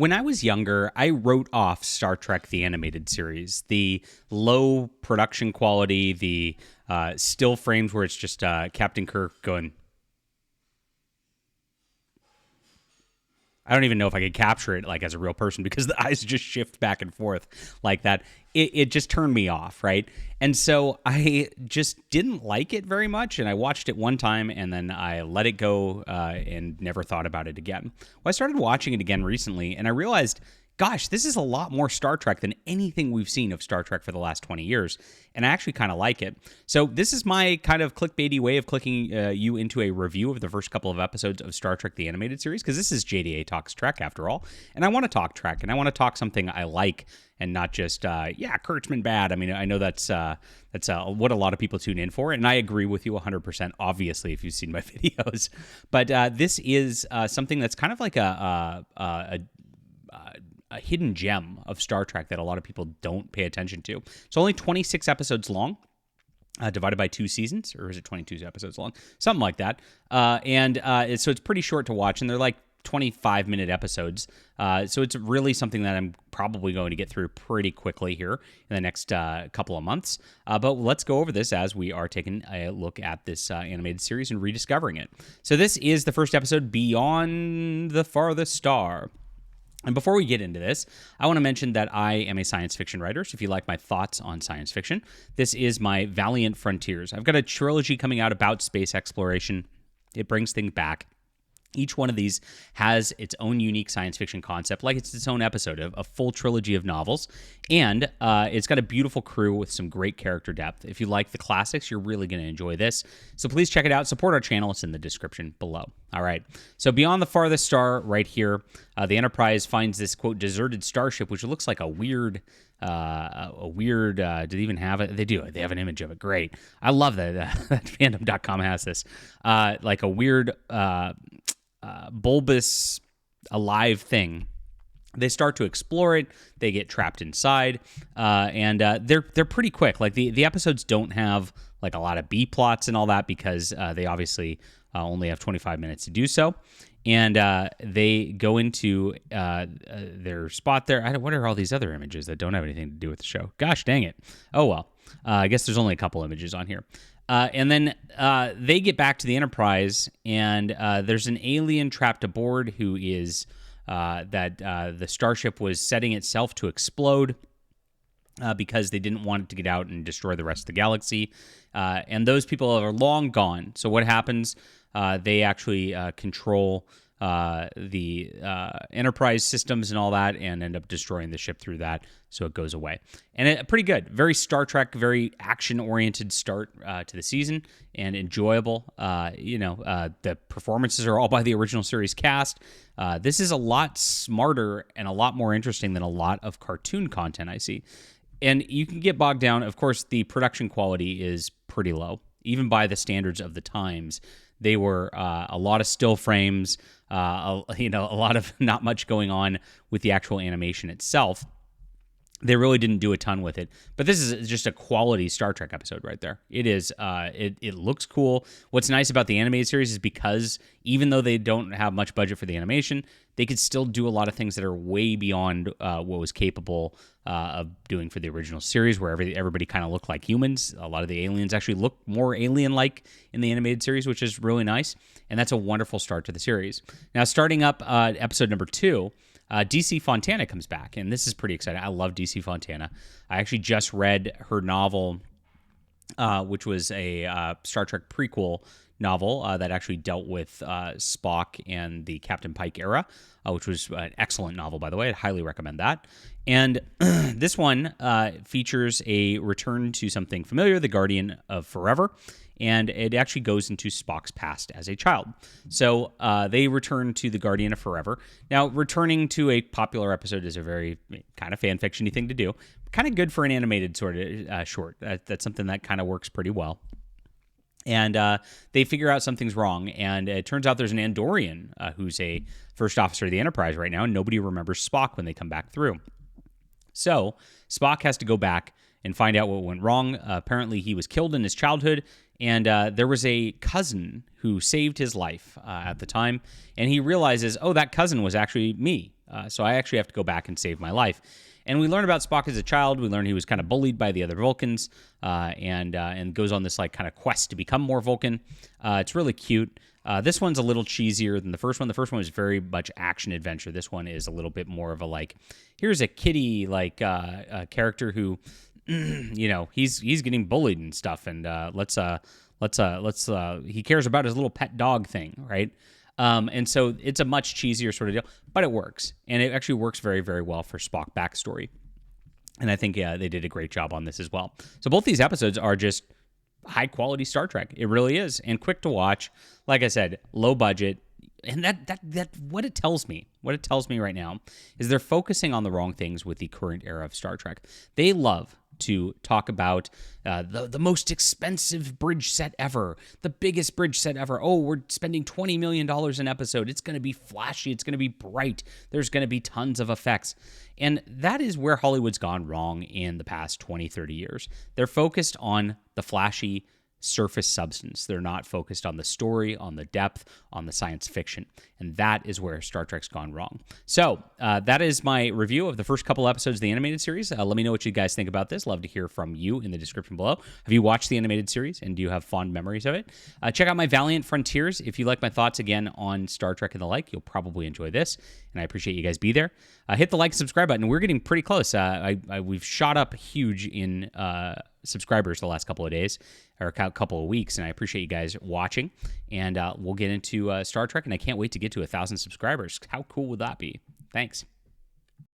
When I was younger, I wrote off Star Trek the animated series. The low production quality, the still frames where it's just Captain Kirk going. I don't even know if I could capture it like as a real person because the eyes just shift back and forth like that. It just turned me off, right? And so I just didn't like it very much, and I watched it one time, and then I let it go and never thought about it again. Well, I started watching it again recently, and I realized, gosh, this is a lot more Star Trek than anything we've seen of Star Trek for the last 20 years, and I actually kind of like it. So this is my kind of clickbaity way of clicking you into a review of the first couple of episodes of Star Trek the Animated Series, because this is JDA Talks Trek, after all, and I want to talk Trek, and I want to talk something I like, and not just, Kurtzman bad. I mean, I know that's what a lot of people tune in for, and I agree with you 100%, obviously, if you've seen my videos. But this is something that's kind of like a hidden gem of Star Trek that a lot of people don't pay attention to. It's only 26 episodes long, divided by 2 seasons, or is it 22 episodes long? Something like that. So it's pretty short to watch, and they're like 25-minute episodes. So it's really something that I'm probably going to get through pretty quickly here in the next couple of months. But let's go over this as we are taking a look at this animated series and rediscovering it. So this is the first episode, Beyond the Farthest Star. And before we get into this, I want to mention that I am a science fiction writer, so if you like my thoughts on science fiction, this is my Valiant Frontiers. I've got a trilogy coming out about space exploration. It brings things back. Each one of these has its own unique science fiction concept, like it's its own episode of a full trilogy of novels. And it's got a beautiful crew with some great character depth. If you like the classics, you're really going to enjoy this. So please check it out. Support our channel. It's in the description below. All right. So Beyond the Farthest Star right here, the Enterprise finds this, quote, deserted starship, which looks like a weird... do they even have it? They do. They have an image of it. Great. I love that. That fandom.com has this. Like a weird... bulbous alive thing. They start to explore it. They get trapped inside, and they're pretty quick. Like the episodes don't have like a lot of B plots and all that because they obviously only have 25 minutes to do so. And they go into their spot there. What are all these other images that don't have anything to do with the show? Gosh dang it. Oh well. I guess there's only a couple images on here. And then they get back to the Enterprise, and there's an alien trapped aboard who is the starship was setting itself to explode because they didn't want it to get out and destroy the rest of the galaxy. And those people are long gone. So what happens? They actually control the Enterprise systems and all that, and end up destroying the ship through that, so it goes away. And pretty good. Very Star Trek, very action-oriented start to the season, and enjoyable. The performances are all by the original series cast. This is a lot smarter and a lot more interesting than a lot of cartoon content I see. And you can get bogged down. Of course, the production quality is pretty low, even by the standards of the times. They were a lot of still frames, a lot of not much going on with the actual animation itself. They really didn't do a ton with it, but this is just a quality Star Trek episode right there. It is. It looks cool. What's nice about the animated series is because even though they don't have much budget for the animation, they could still do a lot of things that are way beyond what was capable of doing for the original series, where everybody kind of looked like humans. A lot of the aliens actually look more alien-like in the animated series, which is really nice, and that's a wonderful start to the series. Now, starting up episode number 2, DC Fontana comes back, and this is pretty exciting. I love DC Fontana. I actually just read her novel, which was a Star Trek prequel novel that actually dealt with Spock and the Captain Pike era, which was an excellent novel, by the way. I'd highly recommend that. And this one features a return to something familiar, the Guardian of Forever, and it actually goes into Spock's past as a child. So they return to the Guardian of Forever. Now, returning to a popular episode is a very kind of fan fiction-y thing to do. Kind of good for an animated sort of short. That's something that kind of works pretty well. And they figure out something's wrong, and it turns out there's an Andorian who's a first officer of the Enterprise right now, and nobody remembers Spock when they come back through. So Spock has to go back and find out what went wrong. Apparently, he was killed in his childhood, and there was a cousin who saved his life at the time, and he realizes, oh, that cousin was actually me. So I actually have to go back and save my life. And we learn about Spock as a child. We learn he was kind of bullied by the other Vulcans, and goes on this like kind of quest to become more Vulcan. It's really cute. This one's a little cheesier than the first one. The first one was very much action adventure. This one is a little bit more of a like, here's a kitty like character who, he's getting bullied and stuff, and he cares about his little pet dog thing, right? And so it's a much cheesier sort of deal, but it works. And it actually works very, very well for Spock backstory. And I think, they did a great job on this as well. So both these episodes are just high quality Star Trek. It really is. And quick to watch. Like I said, low budget. And that what it tells me right now is they're focusing on the wrong things with the current era of Star Trek. They love to talk about the most expensive bridge set ever, the biggest bridge set ever. Oh, we're spending $20 million an episode. It's going to be flashy. It's going to be bright. There's going to be tons of effects. And that is where Hollywood's gone wrong in the past 20, 30 years. They're focused on the flashy surface substance. They're not focused on the story, on the depth, on the science fiction. And that is where Star Trek's gone wrong. So that is my review of the first couple episodes of the animated series. Let me know what you guys think about this. Love to hear from you in the description below. Have you watched the animated series, and do you have fond memories of it? Check out my Valiant Frontiers. If you like my thoughts again on Star Trek and the like, you'll probably enjoy this. And I appreciate you guys be there. Hit the like and subscribe button. We're getting pretty close. We've shot up huge in subscribers the last couple of days, or a couple of weeks, and I appreciate you guys watching. And we'll get into Star Trek, and I can't wait to get to 1,000 subscribers. How cool would that be? Thanks.